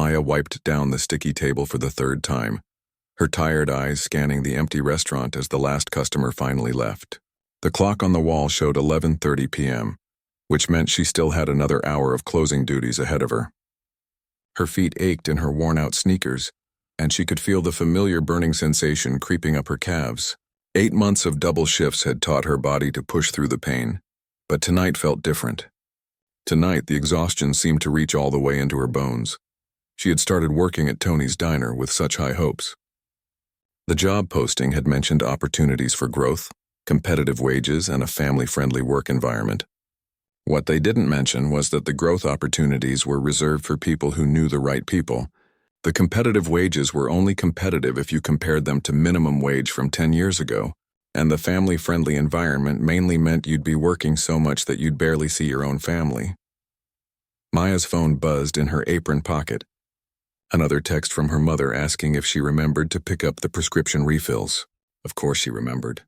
Maya wiped down the sticky table for the third time, her tired eyes scanning the empty restaurant as the last customer finally left. The clock on the wall showed 11:30 p.m., which meant she still had another hour of closing duties ahead of her. Her feet ached in her worn-out sneakers, and she could feel the familiar burning sensation creeping up her calves. 8 months of double shifts had taught her body to push through the pain, but tonight felt different. Tonight, the exhaustion seemed to reach all the way into her bones. She had started working at Tony's diner with such high hopes. The job posting had mentioned opportunities for growth, competitive wages, and a family-friendly work environment. What they didn't mention was that the growth opportunities were reserved for people who knew the right people. The competitive wages were only competitive if you compared them to minimum wage from 10 years ago, and the family-friendly environment mainly meant you'd be working so much that you'd barely see your own family. Maya's phone buzzed in her apron pocket. Another text from her mother asking if she remembered to pick up the prescription refills. Of course she remembered.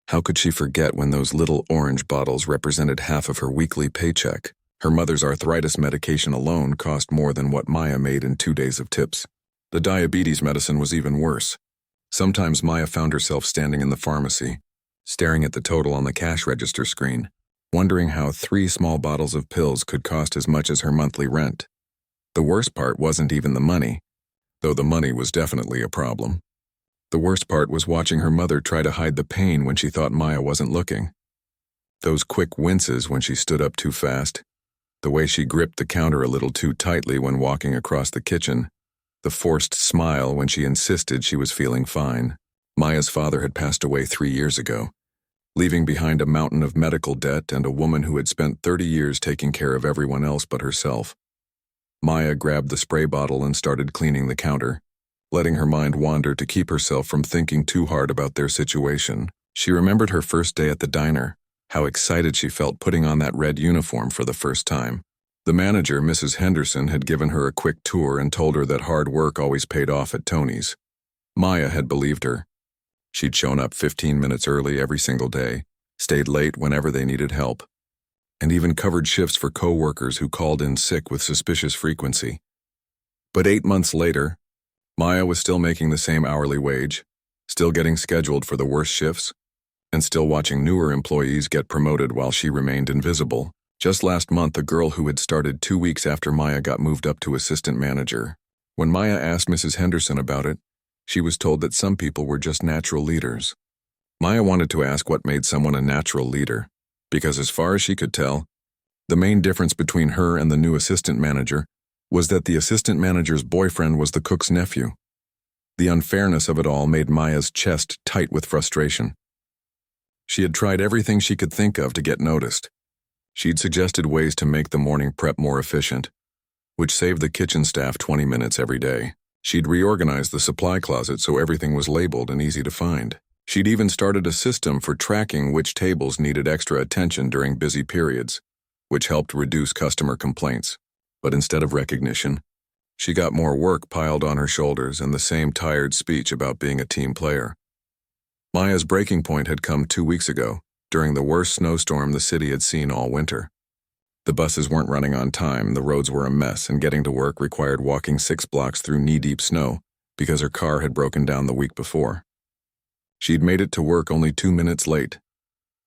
How could she forget when those little orange bottles represented half of her weekly paycheck? Her mother's arthritis medication alone cost more than what Maya made in 2 days of tips. The diabetes medicine was even worse. Sometimes Maya found herself standing in the pharmacy, staring at the total on the cash register screen, wondering how 3 small bottles of pills could cost as much as her monthly rent. The worst part wasn't even the money, though the money was definitely a problem. The worst part was watching her mother try to hide the pain when she thought Maya wasn't looking. Those quick winces when she stood up too fast, the way she gripped the counter a little too tightly when walking across the kitchen, the forced smile when she insisted she was feeling fine. Maya's father had passed away 3 years ago, leaving behind a mountain of medical debt and a woman who had spent 30 years taking care of everyone else but herself. Maya grabbed the spray bottle and started cleaning the counter, letting her mind wander to keep herself from thinking too hard about their situation. She remembered her first day at the diner, how excited she felt putting on that red uniform for the first time. The manager, Mrs. Henderson, had given her a quick tour and told her that hard work always paid off at Tony's. Maya had believed her. She'd shown up 15 minutes early every single day, stayed late whenever they needed help, and even covered shifts for co-workers who called in sick with suspicious frequency. But 8 months later, Maya was still making the same hourly wage, still getting scheduled for the worst shifts, and still watching newer employees get promoted while she remained invisible. Just last month, a girl who had started 2 weeks after Maya got moved up to assistant manager. When Maya asked Mrs. Henderson about it, she was told that some people were just natural leaders. Maya wanted to ask what made someone a natural leader, because as far as she could tell, the main difference between her and the new assistant manager was that the assistant manager's boyfriend was the cook's nephew. The unfairness of it all made Maya's chest tight with frustration. She had tried everything she could think of to get noticed. She'd suggested ways to make the morning prep more efficient, which saved the kitchen staff 20 minutes every day. She'd reorganized the supply closet so everything was labeled and easy to find. She'd even started a system for tracking which tables needed extra attention during busy periods, which helped reduce customer complaints. But instead of recognition, she got more work piled on her shoulders and the same tired speech about being a team player. Maya's breaking point had come 2 weeks ago, during the worst snowstorm the city had seen all winter. The buses weren't running on time, the roads were a mess, and getting to work required walking 6 blocks through knee-deep snow because her car had broken down the week before. She'd made it to work only 2 minutes late,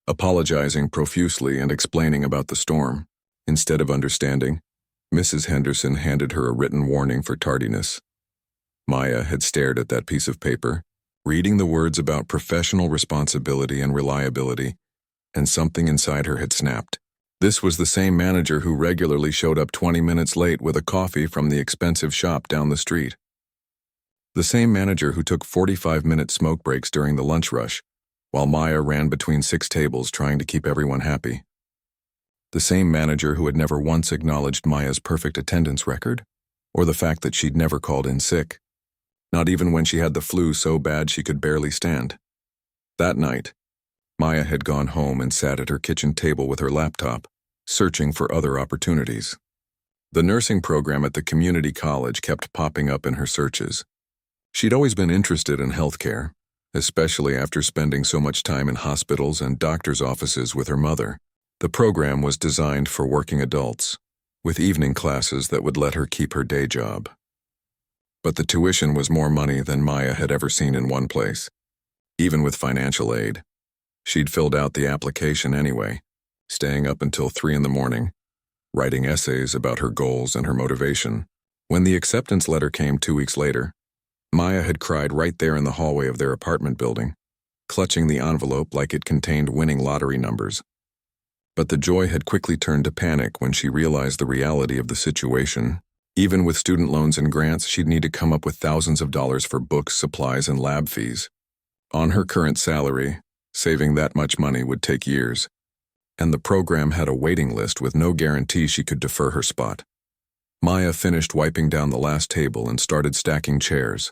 apologizing profusely and explaining about the storm. Instead of understanding, Mrs. Henderson handed her a written warning for tardiness. Maya had stared at that piece of paper, reading the words about professional responsibility and reliability, and something inside her had snapped. This was the same manager who regularly showed up 20 minutes late with a coffee from the expensive shop down the street. The same manager who took 45-minute smoke breaks during the lunch rush, while Maya ran between 6 tables trying to keep everyone happy. The same manager who had never once acknowledged Maya's perfect attendance record, or the fact that she'd never called in sick, not even when she had the flu so bad she could barely stand. That night, Maya had gone home and sat at her kitchen table with her laptop, searching for other opportunities. The nursing program at the community college kept popping up in her searches. She'd always been interested in healthcare, especially after spending so much time in hospitals and doctors' offices with her mother. The program was designed for working adults, with evening classes that would let her keep her day job. But the tuition was more money than Maya had ever seen in one place. Even with financial aid, she'd filled out the application anyway, staying up until 3 in the morning, writing essays about her goals and her motivation. When the acceptance letter came 2 weeks later, Maya had cried right there in the hallway of their apartment building, clutching the envelope like it contained winning lottery numbers. But the joy had quickly turned to panic when she realized the reality of the situation. Even with student loans and grants, she'd need to come up with thousands of dollars for books, supplies, and lab fees. On her current salary, saving that much money would take years, and the program had a waiting list with no guarantee she could defer her spot. Maya finished wiping down the last table and started stacking chairs,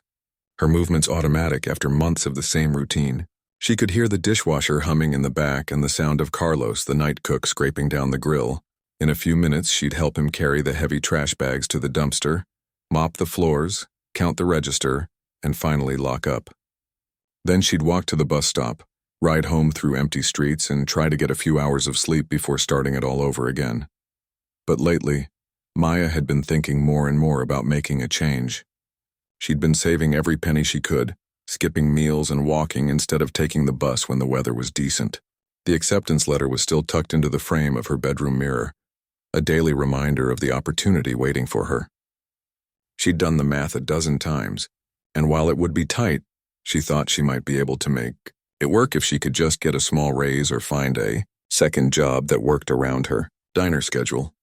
her movements automatic after months of the same routine. She could hear the dishwasher humming in the back and the sound of Carlos, the night cook, scraping down the grill. In a few minutes, she'd help him carry the heavy trash bags to the dumpster, mop the floors, count the register, and finally lock up. Then she'd walk to the bus stop, ride home through empty streets, and try to get a few hours of sleep before starting it all over again. But lately, Maya had been thinking more and more about making a change. She'd been saving every penny she could, skipping meals and walking instead of taking the bus when the weather was decent. The acceptance letter was still tucked into the frame of her bedroom mirror, a daily reminder of the opportunity waiting for her. She'd done the math a dozen times, and while it would be tight, she thought she might be able to make it work if she could just get a small raise or find a second job that worked around her diner schedule.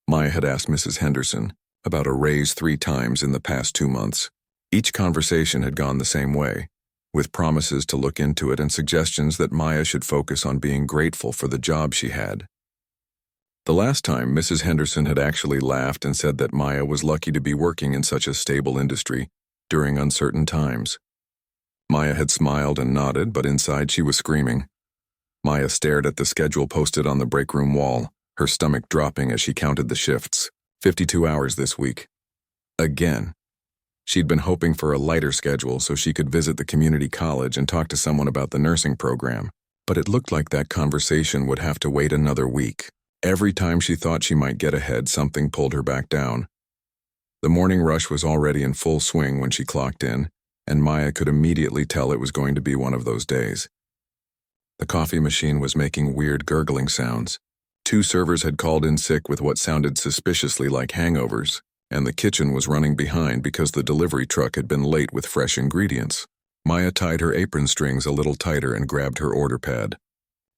Maya had asked Mrs. Henderson about a raise 3 times in the past 2 months. Each conversation had gone the same way, with promises to look into it and suggestions that Maya should focus on being grateful for the job she had. The last time, Mrs. Henderson had actually laughed and said that Maya was lucky to be working in such a stable industry during uncertain times. Maya had smiled and nodded, but inside she was screaming. Maya stared at the schedule posted on the break room wall, her stomach dropping as she counted the shifts. 52 hours this week. Again. She'd been hoping for a lighter schedule so she could visit the community college and talk to someone about the nursing program, but it looked like that conversation would have to wait another week. Every time she thought she might get ahead, something pulled her back down. The morning rush was already in full swing when she clocked in, and Maya could immediately tell it was going to be one of those days. The coffee machine was making weird gurgling sounds. 2 servers had called in sick with what sounded suspiciously like hangovers, and the kitchen was running behind because the delivery truck had been late with fresh ingredients. Maya tied her apron strings a little tighter and grabbed her order pad,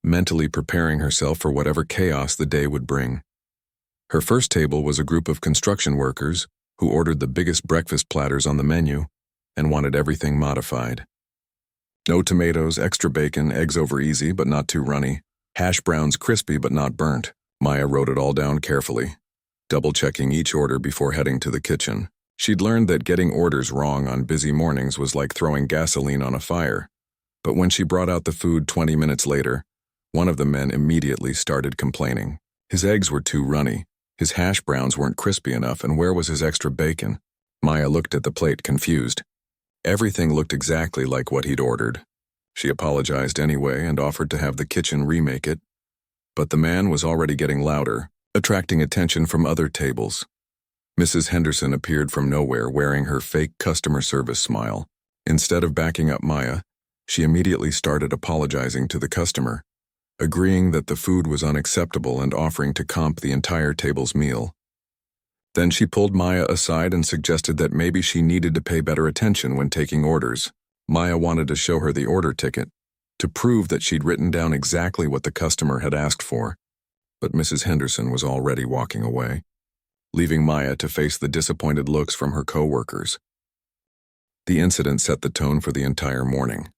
mentally preparing herself for whatever chaos the day would bring. Her first table was a group of construction workers who ordered the biggest breakfast platters on the menu and wanted everything modified. No tomatoes, extra bacon, eggs over easy but not too runny, hash browns crispy but not burnt. Maya wrote it all down carefully, double-checking each order before heading to the kitchen. She'd learned that getting orders wrong on busy mornings was like throwing gasoline on a fire. But when she brought out the food 20 minutes later, one of the men immediately started complaining. His eggs were too runny, his hash browns weren't crispy enough, and where was his extra bacon? Maya looked at the plate, confused. Everything looked exactly like what he'd ordered. She apologized anyway and offered to have the kitchen remake it, but the man was already getting louder, attracting attention from other tables. Mrs. Henderson appeared from nowhere wearing her fake customer service smile. Instead of backing up Maya, she immediately started apologizing to the customer, agreeing that the food was unacceptable and offering to comp the entire table's meal. Then she pulled Maya aside and suggested that maybe she needed to pay better attention when taking orders. Maya wanted to show her the order ticket, to prove that she'd written down exactly what the customer had asked for. But Mrs. Henderson was already walking away, leaving Maya to face the disappointed looks from her co-workers. The incident set the tone for the entire morning.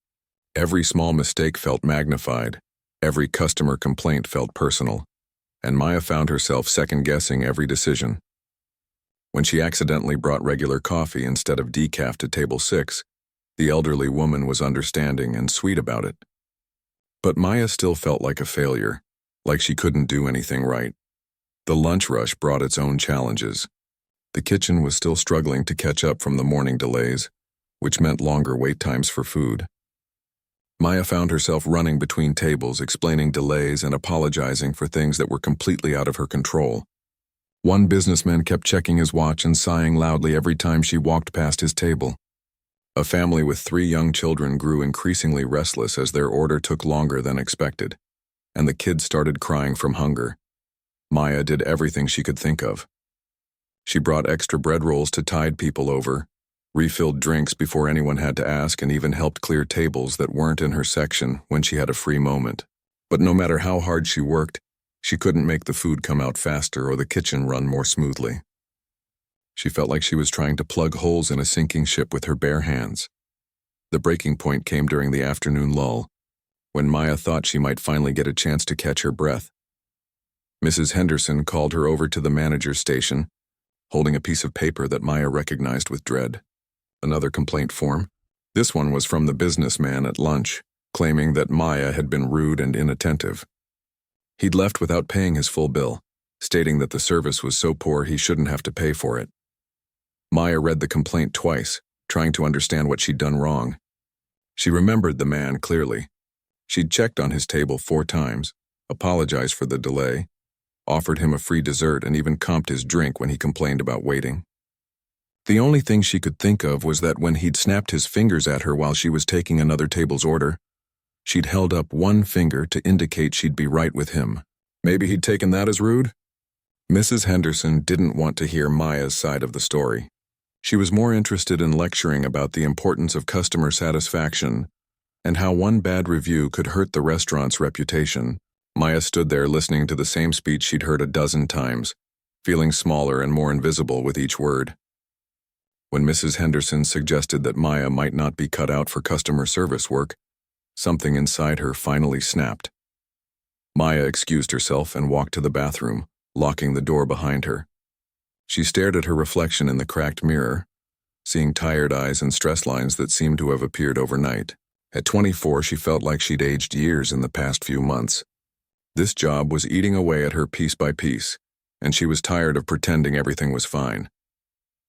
Every small mistake felt magnified, every customer complaint felt personal, and Maya found herself second-guessing every decision. When she accidentally brought regular coffee instead of decaf to table 6, the elderly woman was understanding and sweet about it. But Maya still felt like a failure, like she couldn't do anything right. The lunch rush brought its own challenges. The kitchen was still struggling to catch up from the morning delays, which meant longer wait times for food. Maya found herself running between tables, explaining delays and apologizing for things that were completely out of her control. One businessman kept checking his watch and sighing loudly every time she walked past his table. A family with 3 young children grew increasingly restless as their order took longer than expected, and the kids started crying from hunger. Maya did everything she could think of. She brought extra bread rolls to tide people over, refilled drinks before anyone had to ask, and even helped clear tables that weren't in her section when she had a free moment. But no matter how hard she worked, she couldn't make the food come out faster or the kitchen run more smoothly. She felt like she was trying to plug holes in a sinking ship with her bare hands. The breaking point came during the afternoon lull, when Maya thought she might finally get a chance to catch her breath. Mrs. Henderson called her over to the manager's station, holding a piece of paper that Maya recognized with dread. Another complaint form. This one was from the businessman at lunch, claiming that Maya had been rude and inattentive. He'd left without paying his full bill, stating that the service was so poor he shouldn't have to pay for it. Maya read the complaint twice, trying to understand what she'd done wrong. She remembered the man clearly. She'd checked on his table 4 times, apologized for the delay, offered him a free dessert, and even comped his drink when he complained about waiting. The only thing she could think of was that when he'd snapped his fingers at her while she was taking another table's order, she'd held up one finger to indicate she'd be right with him. Maybe he'd taken that as rude? Mrs. Henderson didn't want to hear Maya's side of the story. She was more interested in lecturing about the importance of customer satisfaction and how one bad review could hurt the restaurant's reputation. Maya stood there listening to the same speech she'd heard a dozen times, feeling smaller and more invisible with each word. When Mrs. Henderson suggested that Maya might not be cut out for customer service work, something inside her finally snapped. Maya excused herself and walked to the bathroom, locking the door behind her. She stared at her reflection in the cracked mirror, seeing tired eyes and stress lines that seemed to have appeared overnight. At 24, she felt like she'd aged years in the past few months. This job was eating away at her piece by piece, and she was tired of pretending everything was fine.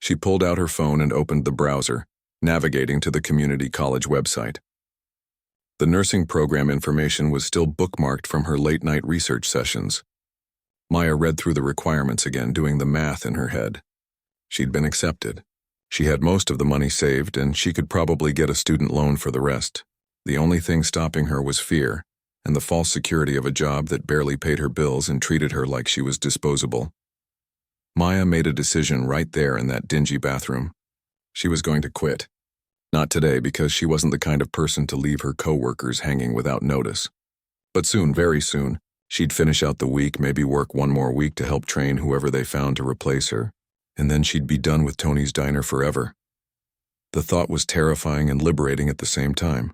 She pulled out her phone and opened the browser, navigating to the community college website. The nursing program information was still bookmarked from her late-night research sessions. Maya read through the requirements again, doing the math in her head. She'd been accepted. She had most of the money saved, and she could probably get a student loan for the rest. The only thing stopping her was fear, and the false security of a job that barely paid her bills and treated her like she was disposable. Maya made a decision right there in that dingy bathroom. She was going to quit. Not today, because she wasn't the kind of person to leave her coworkers hanging without notice. But soon, very soon, she'd finish out the week, maybe work one more week to help train whoever they found to replace her, and then she'd be done with Tony's Diner forever. The thought was terrifying and liberating at the same time.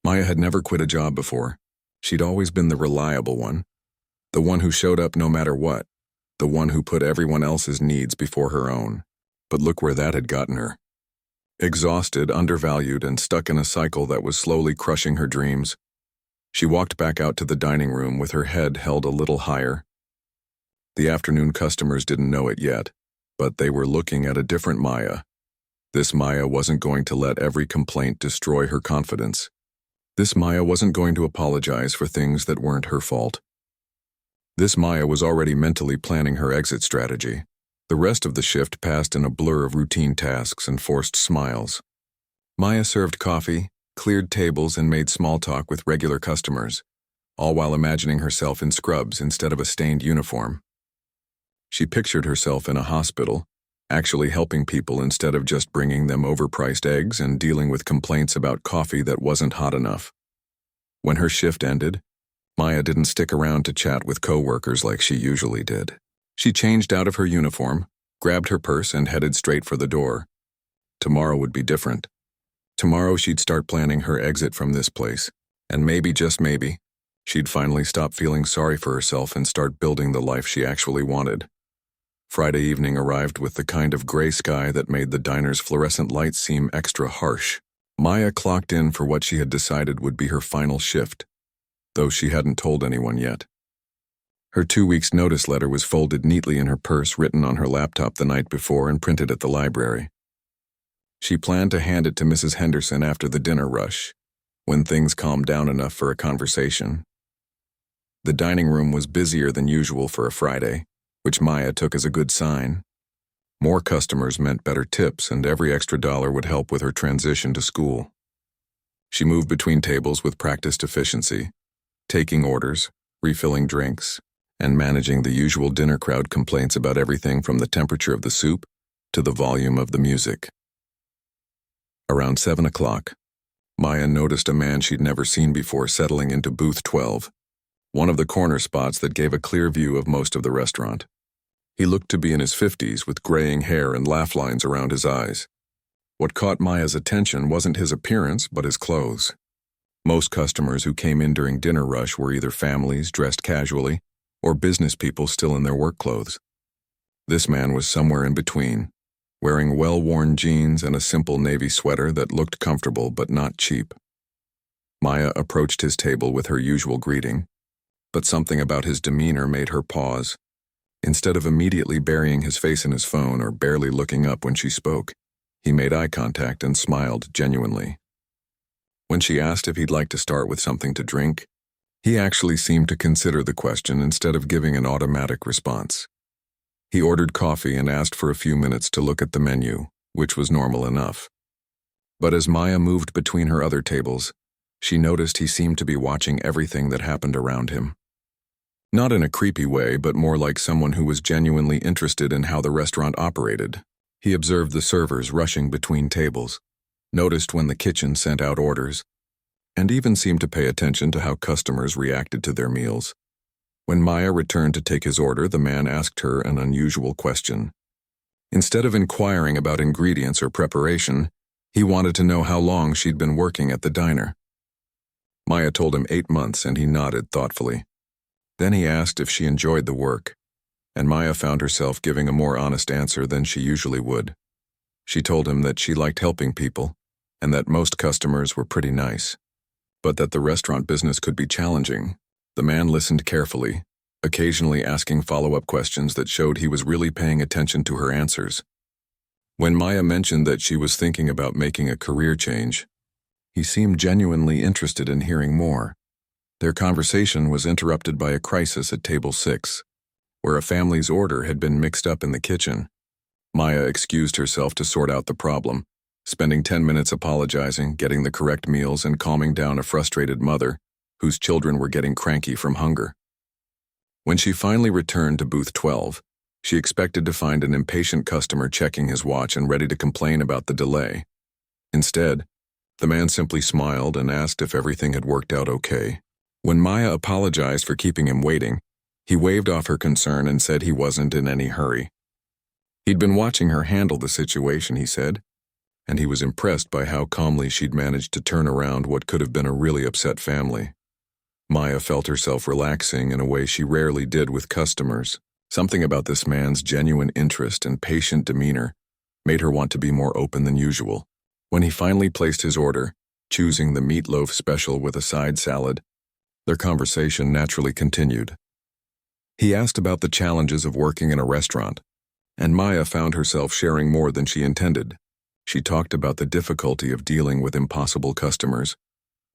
Maya had never quit a job before. She'd always been the reliable one, the one who showed up no matter what, the one who put everyone else's needs before her own. But look where that had gotten her. Exhausted, undervalued, and stuck in a cycle that was slowly crushing her dreams. She walked back out to the dining room with her head held a little higher. The afternoon customers didn't know it yet, but they were looking at a different Maya. This Maya wasn't going to let every complaint destroy her confidence. This Maya wasn't going to apologize for things that weren't her fault. This Maya was already mentally planning her exit strategy. The rest of the shift passed in a blur of routine tasks and forced smiles. Maya served coffee, cleared tables, and made small talk with regular customers, all while imagining herself in scrubs instead of a stained uniform. She pictured herself in a hospital, actually helping people instead of just bringing them overpriced eggs and dealing with complaints about coffee that wasn't hot enough. When her shift ended, Maya didn't stick around to chat with coworkers like she usually did. She changed out of her uniform, grabbed her purse, and headed straight for the door. Tomorrow would be different. Tomorrow she'd start planning her exit from this place, and maybe, just maybe, she'd finally stop feeling sorry for herself and start building the life she actually wanted. Friday evening arrived with the kind of gray sky that made the diner's fluorescent lights seem extra harsh. Maya clocked in for what she had decided would be her final shift, though she hadn't told anyone yet. Her 2 weeks' notice letter was folded neatly in her purse, written on her laptop the night before, and printed at the library. She planned to hand it to Mrs. Henderson after the dinner rush, when things calmed down enough for a conversation. The dining room was busier than usual for a Friday, which Maya took as a good sign. More customers meant better tips, and every extra dollar would help with her transition to school. She moved between tables with practiced efficiency, taking orders, refilling drinks, and managing the usual dinner crowd complaints about everything from the temperature of the soup to the volume of the music. Around 7 o'clock, Maya noticed a man she'd never seen before settling into booth 12, one of the corner spots that gave a clear view of most of the restaurant. He looked to be in his 50s with graying hair and laugh lines around his eyes. What caught Maya's attention wasn't his appearance, but his clothes. Most customers who came in during dinner rush were either families dressed casually or business people still in their work clothes. This man was somewhere in between, wearing well-worn jeans and a simple navy sweater that looked comfortable but not cheap. Maya approached his table with her usual greeting, but something about his demeanor made her pause. Instead of immediately burying his face in his phone or barely looking up when she spoke, he made eye contact and smiled genuinely. When she asked if he'd like to start with something to drink, he actually seemed to consider the question instead of giving an automatic response. He ordered coffee and asked for a few minutes to look at the menu, which was normal enough. But as Maya moved between her other tables, she noticed he seemed to be watching everything that happened around him. Not in a creepy way, but more like someone who was genuinely interested in how the restaurant operated. He observed the servers rushing between tables, noticed when the kitchen sent out orders, and even seemed to pay attention to how customers reacted to their meals. When Maya returned to take his order, the man asked her an unusual question. Instead of inquiring about ingredients or preparation, he wanted to know how long she'd been working at the diner. Maya told him 8 months, and he nodded thoughtfully. Then he asked if she enjoyed the work, and Maya found herself giving a more honest answer than she usually would. She told him that she liked helping people, and that most customers were pretty nice, but that the restaurant business could be challenging. The man listened carefully, occasionally asking follow-up questions that showed he was really paying attention to her answers. When Maya mentioned that she was thinking about making a career change, he seemed genuinely interested in hearing more. Their conversation was interrupted by a crisis at table 6, where a family's order had been mixed up in the kitchen. Maya excused herself to sort out the problem, spending 10 minutes apologizing, getting the correct meals, and calming down a frustrated mother whose children were getting cranky from hunger. When she finally returned to booth 12, she expected to find an impatient customer checking his watch and ready to complain about the delay. Instead, the man simply smiled and asked if everything had worked out okay. When Maya apologized for keeping him waiting, he waved off her concern and said he wasn't in any hurry. He'd been watching her handle the situation, he said, and he was impressed by how calmly she'd managed to turn around what could have been a really upset family. Maya felt herself relaxing in a way she rarely did with customers. Something about this man's genuine interest and patient demeanor made her want to be more open than usual. When he finally placed his order, choosing the meatloaf special with a side salad, their conversation naturally continued. He asked about the challenges of working in a restaurant, and Maya found herself sharing more than she intended. She talked about the difficulty of dealing with impossible customers,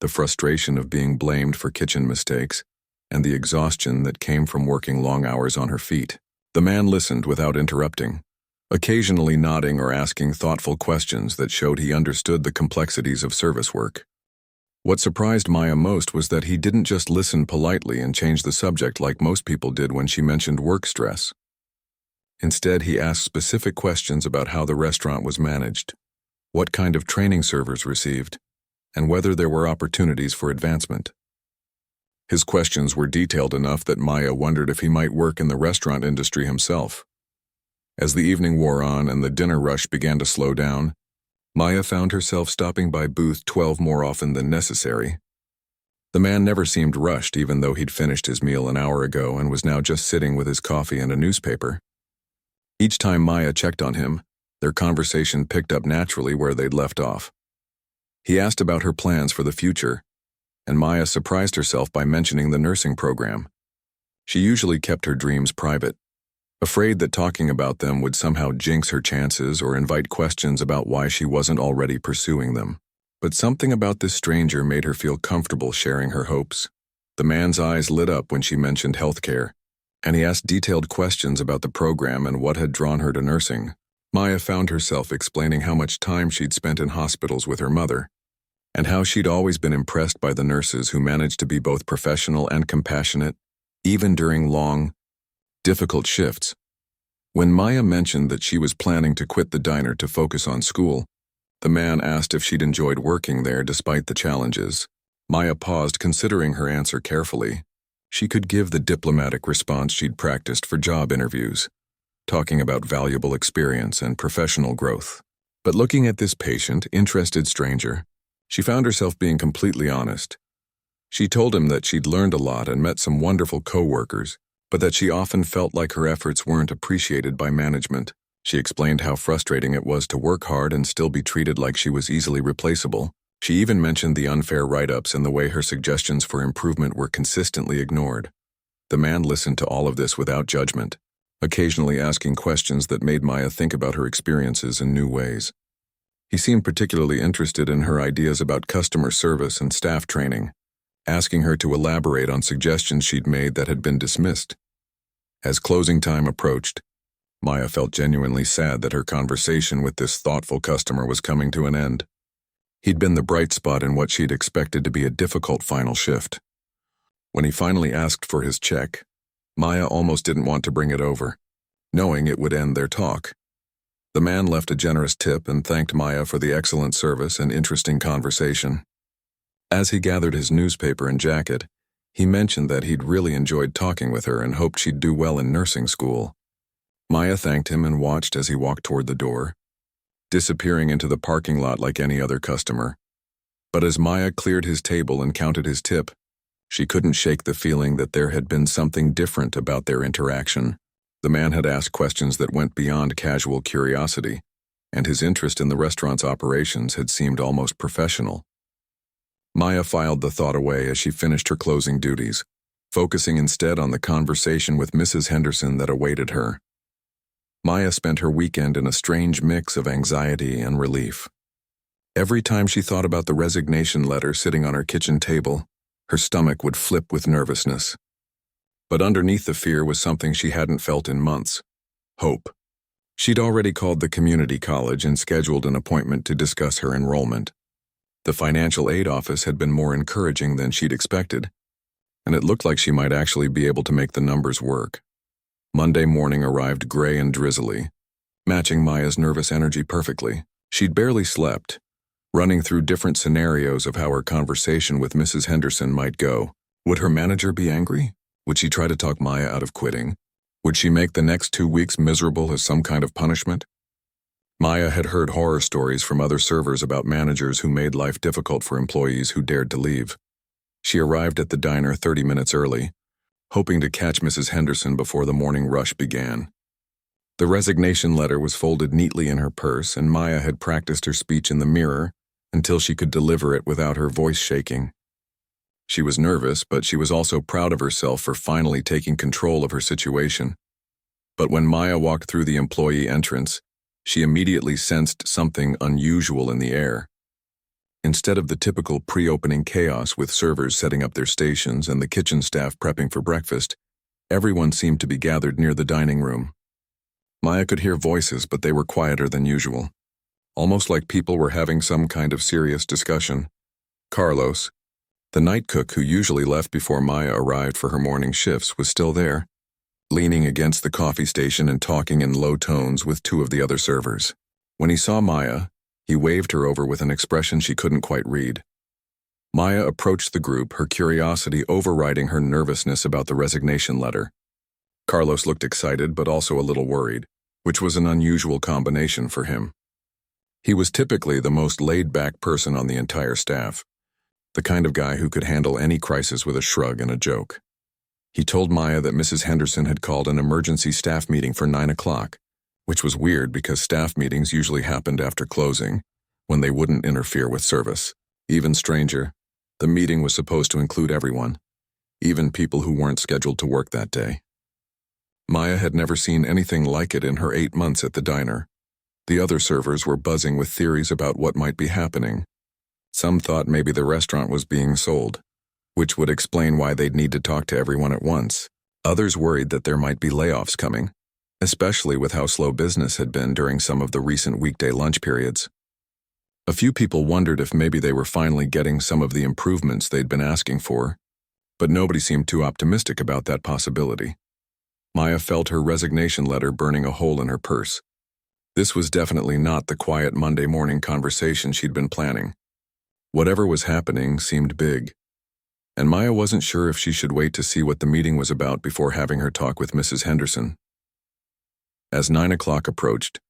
the frustration of being blamed for kitchen mistakes, and the exhaustion that came from working long hours on her feet. The man listened without interrupting, occasionally nodding or asking thoughtful questions that showed he understood the complexities of service work. What surprised Maya most was that he didn't just listen politely and change the subject like most people did when she mentioned work stress. Instead, he asked specific questions about how the restaurant was managed, what kind of training servers received, and whether there were opportunities for advancement. His questions were detailed enough that Maya wondered if he might work in the restaurant industry himself. As the evening wore on and the dinner rush began to slow down, Maya found herself stopping by booth 12 more often than necessary. The man never seemed rushed, even though he'd finished his meal an hour ago and was now just sitting with his coffee and a newspaper. Each time Maya checked on him, their conversation picked up naturally where they'd left off. He asked about her plans for the future, and Maya surprised herself by mentioning the nursing program. She usually kept her dreams private, afraid that talking about them would somehow jinx her chances or invite questions about why she wasn't already pursuing them. But something about this stranger made her feel comfortable sharing her hopes. The man's eyes lit up when she mentioned healthcare, and he asked detailed questions about the program and what had drawn her to nursing. Maya found herself explaining how much time she'd spent in hospitals with her mother, and how she'd always been impressed by the nurses who managed to be both professional and compassionate, even during long, difficult shifts. When Maya mentioned that she was planning to quit the diner to focus on school, the man asked if she'd enjoyed working there despite the challenges. Maya paused, considering her answer carefully. She could give the diplomatic response she'd practiced for job interviews, talking about valuable experience and professional growth. But looking at this patient, interested stranger, she found herself being completely honest. She told him that she'd learned a lot and met some wonderful co-workers, but that she often felt like her efforts weren't appreciated by management. She explained how frustrating it was to work hard and still be treated like she was easily replaceable. She even mentioned the unfair write-ups and the way her suggestions for improvement were consistently ignored. The man listened to all of this without judgment, occasionally asking questions that made Maya think about her experiences in new ways. He seemed particularly interested in her ideas about customer service and staff training, asking her to elaborate on suggestions she'd made that had been dismissed. As closing time approached, Maya felt genuinely sad that her conversation with this thoughtful customer was coming to an end. He'd been the bright spot in what she'd expected to be a difficult final shift. When he finally asked for his check, Maya almost didn't want to bring it over, knowing it would end their talk. The man left a generous tip and thanked Maya for the excellent service and interesting conversation. As he gathered his newspaper and jacket, he mentioned that he'd really enjoyed talking with her and hoped she'd do well in nursing school. Maya thanked him and watched as he walked toward the door, disappearing into the parking lot like any other customer. But as Maya cleared his table and counted his tip, she couldn't shake the feeling that there had been something different about their interaction. The man had asked questions that went beyond casual curiosity, and his interest in the restaurant's operations had seemed almost professional. Maya filed the thought away as she finished her closing duties, focusing instead on the conversation with Mrs. Henderson that awaited her. Maya spent her weekend in a strange mix of anxiety and relief. Every time she thought about the resignation letter sitting on her kitchen table, her stomach would flip with nervousness. But underneath the fear was something she hadn't felt in months: hope. She'd already called the community college and scheduled an appointment to discuss her enrollment. The financial aid office had been more encouraging than she'd expected, and it looked like she might actually be able to make the numbers work. Monday morning arrived gray and drizzly, matching Maya's nervous energy perfectly. She'd barely slept, running through different scenarios of how her conversation with Mrs. Henderson might go. Would her manager be angry? Would she try to talk Maya out of quitting? Would she make the next 2 weeks miserable as some kind of punishment? Maya had heard horror stories from other servers about managers who made life difficult for employees who dared to leave. She arrived at the diner 30 minutes early, hoping to catch Mrs. Henderson before the morning rush began. The resignation letter was folded neatly in her purse, and Maya had practiced her speech in the mirror until she could deliver it without her voice shaking. She was nervous, but she was also proud of herself for finally taking control of her situation. But when Maya walked through the employee entrance, she immediately sensed something unusual in the air. Instead of the typical pre-opening chaos with servers setting up their stations and the kitchen staff prepping for breakfast, everyone seemed to be gathered near the dining room. Maya could hear voices, but they were quieter than usual, almost like people were having some kind of serious discussion. Carlos, the night cook who usually left before Maya arrived for her morning shifts, was still there, leaning against the coffee station and talking in low tones with 2 of the other servers. When he saw Maya, he waved her over with an expression she couldn't quite read. Maya approached the group, her curiosity overriding her nervousness about the resignation letter. Carlos looked excited but also a little worried, which was an unusual combination for him. He was typically the most laid-back person on the entire staff, the kind of guy who could handle any crisis with a shrug and a joke. He told Maya that Mrs. Henderson had called an emergency staff meeting for 9 o'clock, which was weird because staff meetings usually happened after closing, when they wouldn't interfere with service. Even stranger, the meeting was supposed to include everyone, even people who weren't scheduled to work that day. Maya had never seen anything like it in her 8 months at the diner. The other servers were buzzing with theories about what might be happening. Some thought maybe the restaurant was being sold, which would explain why they'd need to talk to everyone at once. Others worried that there might be layoffs coming, especially with how slow business had been during some of the recent weekday lunch periods. A few people wondered if maybe they were finally getting some of the improvements they'd been asking for, but nobody seemed too optimistic about that possibility. Maya felt her resignation letter burning a hole in her purse. This was definitely not the quiet Monday morning conversation she'd been planning. Whatever was happening seemed big, and Maya wasn't sure if she should wait to see what the meeting was about before having her talk with Mrs. Henderson. As 9 o'clock approached,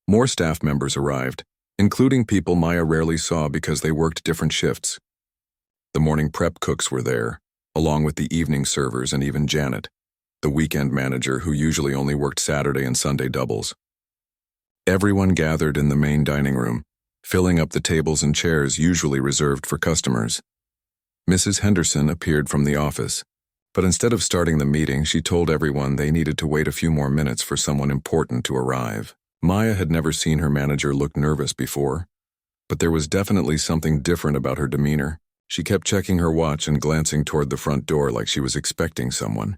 more staff members arrived, including people Maya rarely saw because they worked different shifts. The morning prep cooks were there, along with the evening servers and even Janet, the weekend manager who usually only worked Saturday and Sunday doubles. Everyone gathered in the main dining room, filling up the tables and chairs usually reserved for customers. Mrs. Henderson appeared from the office, but instead of starting the meeting, she told everyone they needed to wait a few more minutes for someone important to arrive. Maya had never seen her manager look nervous before, but there was definitely something different about her demeanor. She kept checking her watch and glancing toward the front door like she was expecting someone.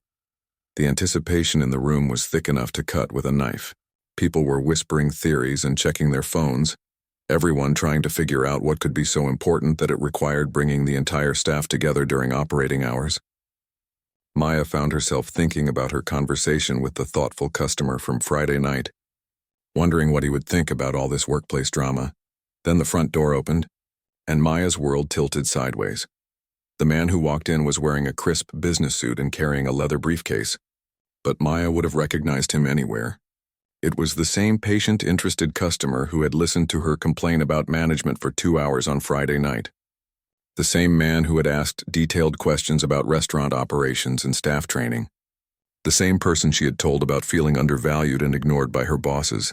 The anticipation in the room was thick enough to cut with a knife. People were whispering theories and checking their phones, everyone trying to figure out what could be so important that it required bringing the entire staff together during operating hours. Maya found herself thinking about her conversation with the thoughtful customer from Friday night, wondering what he would think about all this workplace drama. Then the front door opened, and Maya's world tilted sideways. The man who walked in was wearing a crisp business suit and carrying a leather briefcase, but Maya would have recognized him anywhere. It was the same patient, interested customer who had listened to her complain about management for 2 hours on Friday night. The same man who had asked detailed questions about restaurant operations and staff training. The same person she had told about feeling undervalued and ignored by her bosses.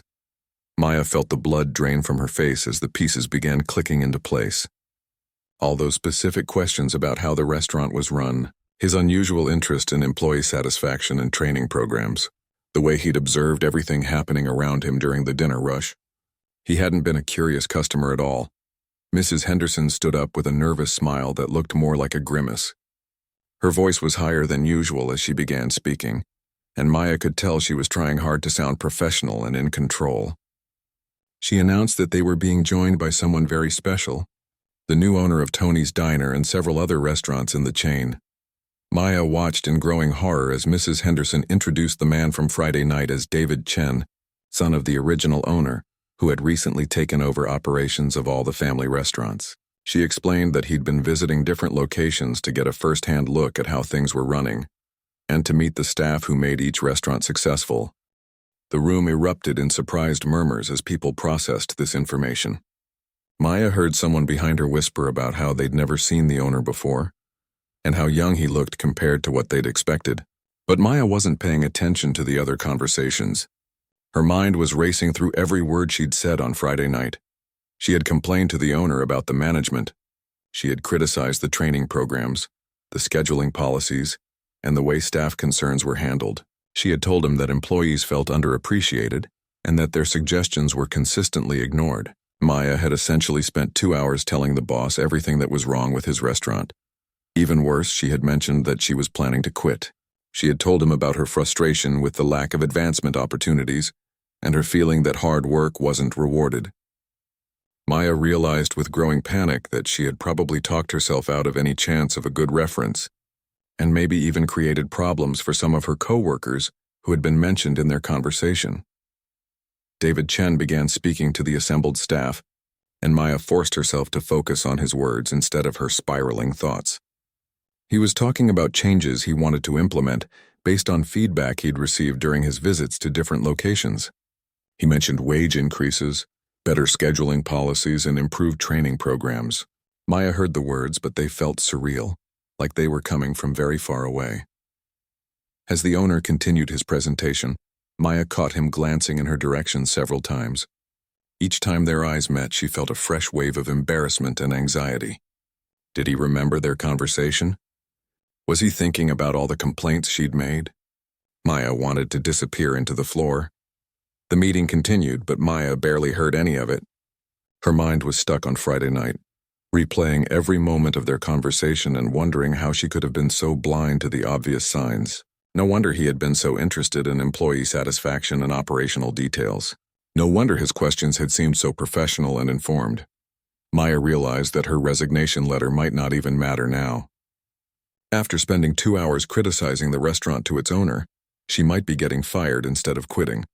Maya felt the blood drain from her face as the pieces began clicking into place. All those specific questions about how the restaurant was run, his unusual interest in employee satisfaction and training programs, the way he'd observed everything happening around him during the dinner rush. He hadn't been a curious customer at all. Mrs. Henderson stood up with a nervous smile that looked more like a grimace. Her voice was higher than usual as she began speaking, and Maya could tell she was trying hard to sound professional and in control. She announced that they were being joined by someone very special, the new owner of Tony's Diner and several other restaurants in the chain. Maya watched in growing horror as Mrs. Henderson introduced the man from Friday night as David Chen, son of the original owner, who had recently taken over operations of all the family restaurants. She explained that he'd been visiting different locations to get a first-hand look at how things were running, and to meet the staff who made each restaurant successful. The room erupted in surprised murmurs as people processed this information. Maya heard someone behind her whisper about how they'd never seen the owner before, and how young he looked compared to what they'd expected. But Maya wasn't paying attention to the other conversations. Her mind was racing through every word she'd said on Friday night. She had complained to the owner about the management. She had criticized the training programs, the scheduling policies, and the way staff concerns were handled. She had told him that employees felt underappreciated and that their suggestions were consistently ignored. Maya had essentially spent 2 hours telling the boss everything that was wrong with his restaurant. Even worse, she had mentioned that she was planning to quit. She had told him about her frustration with the lack of advancement opportunities and her feeling that hard work wasn't rewarded. Maya realized with growing panic that she had probably talked herself out of any chance of a good reference, and maybe even created problems for some of her co-workers who had been mentioned in their conversation. David Chen began speaking to the assembled staff, and Maya forced herself to focus on his words instead of her spiraling thoughts. He was talking about changes he wanted to implement based on feedback he'd received during his visits to different locations. He mentioned wage increases, better scheduling policies, and improved training programs. Maya heard the words, but they felt surreal, like they were coming from very far away. As the owner continued his presentation, Maya caught him glancing in her direction several times. Each time their eyes met, she felt a fresh wave of embarrassment and anxiety. Did he remember their conversation? Was he thinking about all the complaints she'd made? Maya wanted to disappear into the floor. The meeting continued, but Maya barely heard any of it. Her mind was stuck on Friday night, replaying every moment of their conversation and wondering how she could have been so blind to the obvious signs. No wonder he had been so interested in employee satisfaction and operational details. No wonder his questions had seemed so professional and informed. Maya realized that her resignation letter might not even matter now. After spending 2 hours criticizing the restaurant to its owner, she might be getting fired instead of quitting.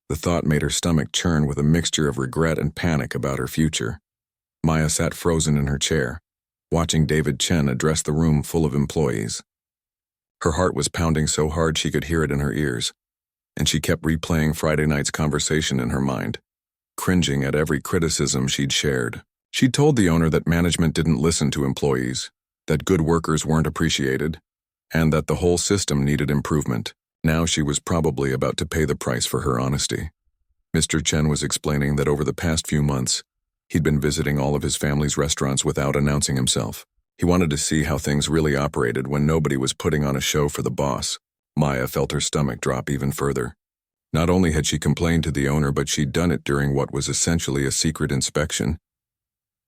The thought made her stomach churn with a mixture of regret and panic about her future. Maya sat frozen in her chair, watching David Chen address the room full of employees. Her heart was pounding so hard she could hear it in her ears, and she kept replaying Friday night's conversation in her mind, cringing at every criticism she'd shared. She'd told the owner that management didn't listen to employees, that good workers weren't appreciated, and that the whole system needed improvement. Now she was probably about to pay the price for her honesty. Mr. Chen was explaining that over the past few months, he'd been visiting all of his family's restaurants without announcing himself. He wanted to see how things really operated when nobody was putting on a show for the boss. Maya felt her stomach drop even further. Not only had she complained to the owner, but she'd done it during what was essentially a secret inspection.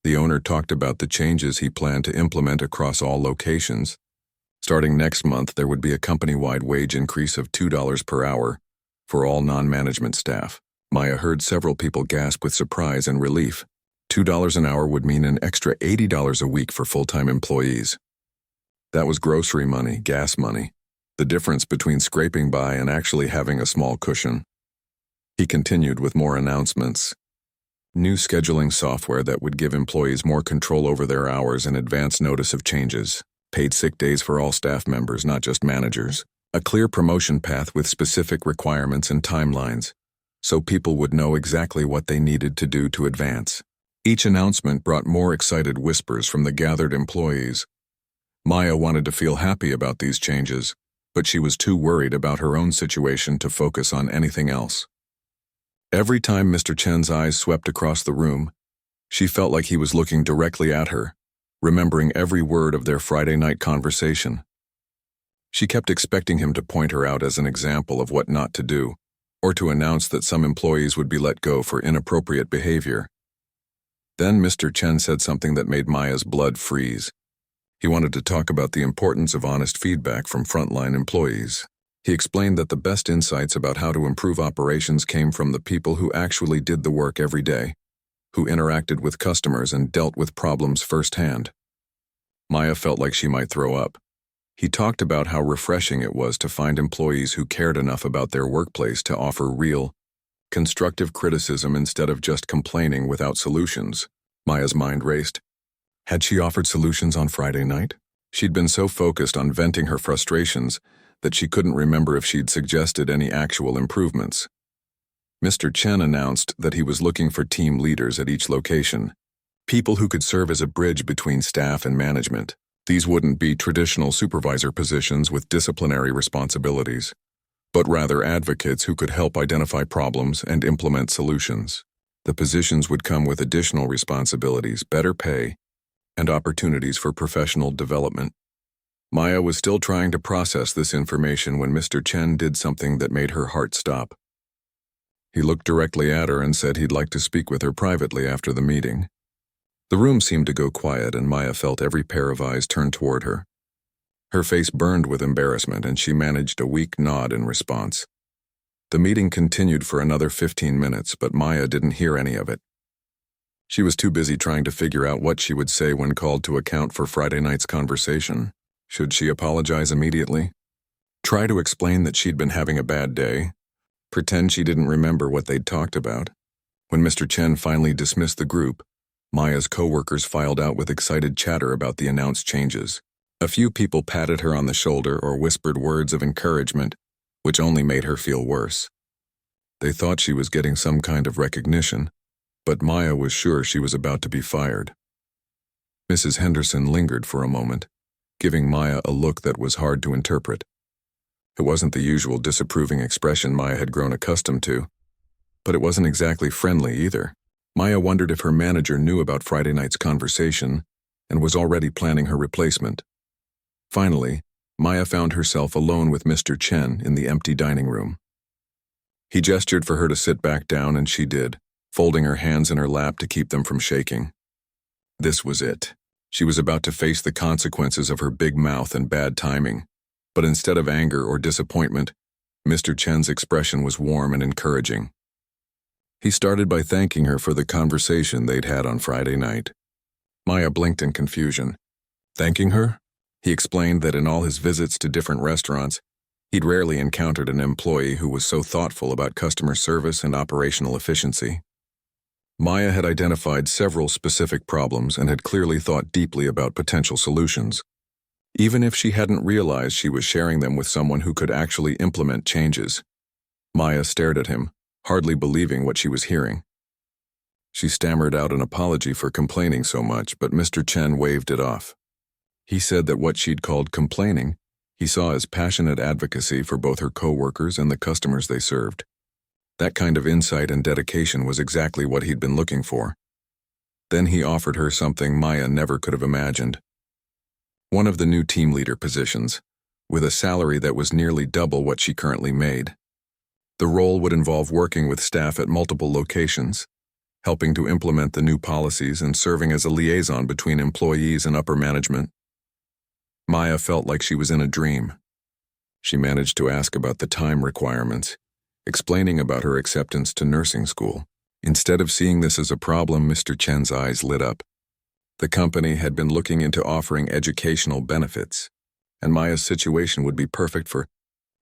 The owner talked about the changes he planned to implement across all locations. Starting next month, there would be a company-wide wage increase of $2 per hour for all non-management staff. Maya heard several people gasp with surprise and relief. $2 an hour would mean an extra $80 a week for full-time employees. That was grocery money, gas money, the difference between scraping by and actually having a small cushion. He continued with more announcements. New scheduling software that would give employees more control over their hours and advance notice of changes. Paid sick days for all staff members, not just managers. A clear promotion path with specific requirements and timelines, so people would know exactly what they needed to do to advance. Each announcement brought more excited whispers from the gathered employees. Maya wanted to feel happy about these changes, but she was too worried about her own situation to focus on anything else. Every time Mr. Chen's eyes swept across the room, she felt like he was looking directly at her, remembering every word of their Friday night conversation. She kept expecting him to point her out as an example of what not to do, or to announce that some employees would be let go for inappropriate behavior. Then Mr. Chen said something that made Maya's blood freeze. He wanted to talk about the importance of honest feedback from frontline employees. He explained that the best insights about how to improve operations came from the people who actually did the work every day, who interacted with customers and dealt with problems firsthand. Maya felt like she might throw up. He talked about how refreshing it was to find employees who cared enough about their workplace to offer real, constructive criticism instead of just complaining without solutions. Maya's mind raced. Had she offered solutions on Friday night? She'd been so focused on venting her frustrations that she couldn't remember if she'd suggested any actual improvements. Mr. Chen announced that he was looking for team leaders at each location, people who could serve as a bridge between staff and management. These wouldn't be traditional supervisor positions with disciplinary responsibilities, but rather advocates who could help identify problems and implement solutions. The positions would come with additional responsibilities, better pay, and opportunities for professional development. Maya was still trying to process this information when Mr. Chen did something that made her heart stop. He looked directly at her and said he'd like to speak with her privately after the meeting. The room seemed to go quiet, and Maya felt every pair of eyes turned toward her. Her face burned with embarrassment, and she managed a weak nod in response. The meeting continued for another 15 minutes, but Maya didn't hear any of it. She was too busy trying to figure out what she would say when called to account for Friday night's conversation. Should she apologize immediately? Try to explain that she'd been having a bad day? Pretend she didn't remember what they'd talked about? When Mr. Chen finally dismissed the group, Maya's co-workers filed out with excited chatter about the announced changes. A few people patted her on the shoulder or whispered words of encouragement, which only made her feel worse. They thought she was getting some kind of recognition, but Maya was sure she was about to be fired. Mrs. Henderson lingered for a moment, giving Maya a look that was hard to interpret. It wasn't the usual disapproving expression Maya had grown accustomed to, but it wasn't exactly friendly either. Maya wondered if her manager knew about Friday night's conversation and was already planning her replacement. Finally, Maya found herself alone with Mr. Chen in the empty dining room. He gestured for her to sit back down, and she did, folding her hands in her lap to keep them from shaking. This was it. She was about to face the consequences of her big mouth and bad timing. But instead of anger or disappointment, Mr. Chen's expression was warm and encouraging. He started by thanking her for the conversation they'd had on Friday night. Maya blinked in confusion. Thanking her? He explained that in all his visits to different restaurants, he'd rarely encountered an employee who was so thoughtful about customer service and operational efficiency. Maya had identified several specific problems and had clearly thought deeply about potential solutions. Even if she hadn't realized she was sharing them with someone who could actually implement changes. Maya stared at him, hardly believing what she was hearing. She stammered out an apology for complaining so much, but Mr. Chen waved it off. He said that what she'd called complaining, he saw as passionate advocacy for both her co-workers and the customers they served. That kind of insight and dedication was exactly what he'd been looking for. Then he offered her something Maya never could have imagined. One of the new team leader positions, with a salary that was nearly double what she currently made. The role would involve working with staff at multiple locations, helping to implement the new policies and serving as a liaison between employees and upper management. Maya felt like she was in a dream. She managed to ask about the time requirements, explaining about her acceptance to nursing school. Instead of seeing this as a problem, Mr. Chen's eyes lit up. The company had been looking into offering educational benefits, and Maya's situation would be perfect for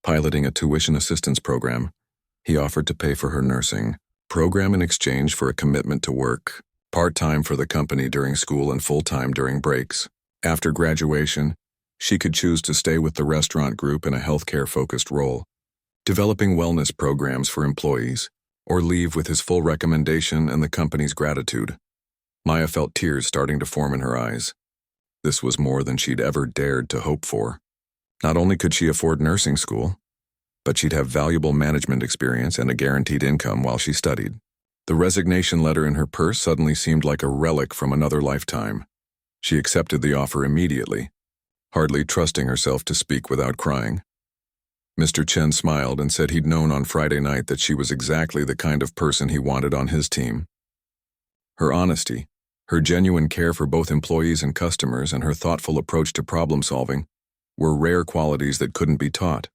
piloting a tuition assistance program. He offered to pay for her nursing program in exchange for a commitment to work part-time for the company during school and full-time during breaks. After graduation, she could choose to stay with the restaurant group in a healthcare-focused role, developing wellness programs for employees, or leave with his full recommendation and the company's gratitude. Maya felt tears starting to form in her eyes. This was more than she'd ever dared to hope for. Not only could she afford nursing school, but she'd have valuable management experience and a guaranteed income while she studied. The resignation letter in her purse suddenly seemed like a relic from another lifetime. She accepted the offer immediately, hardly trusting herself to speak without crying. Mr. Chen smiled and said he'd known on Friday night that she was exactly the kind of person he wanted on his team. Her honesty, her genuine care for both employees and customers, and her thoughtful approach to problem-solving were rare qualities that couldn't be taught.